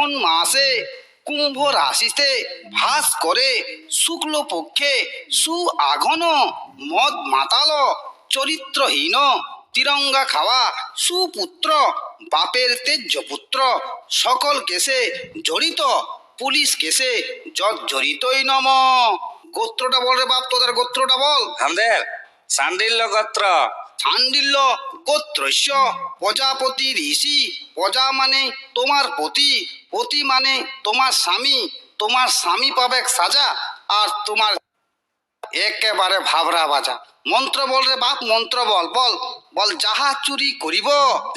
ফাল্গুন মাসে কুম্ভ রাশিতে ভাস করে শুক্ল পক্ষে সুআঘন মদ মাতাল চরিত্রহীন তিরঙ্গা খাওয়া সুপুত্র বাপের তেজ্য পুত্র সকল কেসে জড়িত পুলিশ কেসে জড়িতই নম। গোত্রটা বল রে বাপ, তোদের গোত্রটা বল। আমাদের শাণ্ডিল্য গোত্র। শাণ্ডিল্য গোত্রস্য প্রজাপতি ঋষি। প্রজা মানে তোমার পতি, পতি মানে তোমার স্বামী। তোমার স্বামী পাবে সাজা আর তোমার একেবারে ভাবরা বাজা। মন্ত্র বল রে বাপ, মন্ত্র বল বল বল। যাহা চুরি করিব,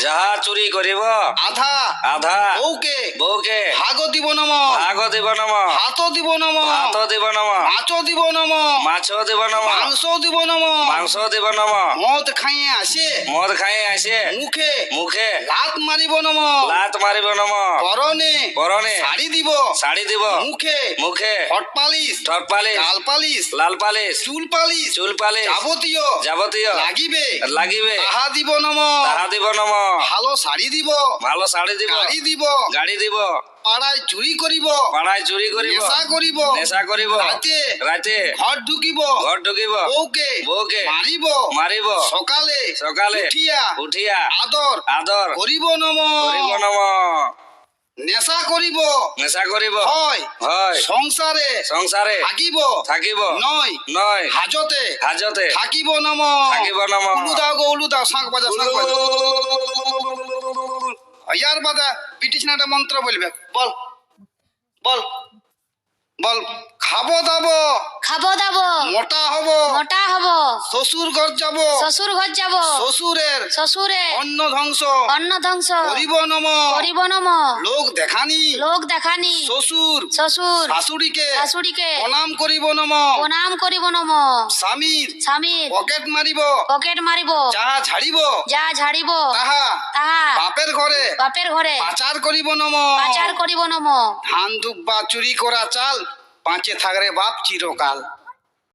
যাহা চুরি করিব আধা আধা বউকে বউকে ভাগ দিব নম, ভাগ দিব নম, হাত দিব নম, ভাত দিব নম, মাছ দিব নম, মাছ দিব নম, মাংস দিব নম। মাংস দিব নম, মদ খাইয়ে আসে মদ খাই আসে মুখে মুখে লাত মারিব নম, লাত মারিব নম, পরনে পরনে শাড়ি দিব, শাড়ি দিব, মুখে মুখে হট পালিশ, ঠট পালিশ, গাল পালিশ, লাল পালিশ, চুল পালিশ, চুল পালিশ, যাবতীয় যাবতীয় লাগিবে লাগিবে তাহা দিব নম। তাহা দিব নম, ভালো শাড়ি দিব, ভালো শাড়ি দিব, গাড়ি দিব, গাড়ি দিব, পাড়ায় চুরি করিব, পাড়ায় চুরি করিব, নেশা করিব, নেশা করিব, রাতে রাতে ঘর ঢুকিব, ঘর ঢুকিব, বউকে বউকে মারিব, মারিব, সকালে সকালে উঠিয়া উঠিয়া আদর আদর করিব নম। করিব নম। নেশা করিব নেশা করিব হয় হয় সংসারে সংসারে থাকিব থাকিব নয় নয় হাজতে হাজতে থাকিব নম। থাকিব নম। উলু দাও গো উলু দাও, শাঁখ বাজা শাঁখ বাজা। ইয়ার বাদা ব্রিটিশ না একটা মন্ত্র বলবে, বল বল বল। খাবো দাবো খাবো দাবো মোটা হব, মোটা হব, শ্বশুর ঘর যাব, শ্বশুর ঘর যাব, শ্বশুরের শ্বশুরে অন্ন ধ্বংস অন্ন ধ্বংস করিব নম। করিব নম। লোক দেখানি লোক দেখানি শ্বশুর শ্বশুর শাশুড়িকে শাশুড়িকে প্রণাম করিব নম। প্রণাম করিব নম। স্বামীর স্বামীর পকেট মারিব, পকেট মারিব, যা ঝাড়িব যা ঝাড়িব তাহা তাহা বাপের ঘরে বাপের ঘরে পাচার করিব নম। পাচার করিব নম। ধান দুব্বা চুরি করা চাল পাঁচে থাকরে বাপ চিরকাল।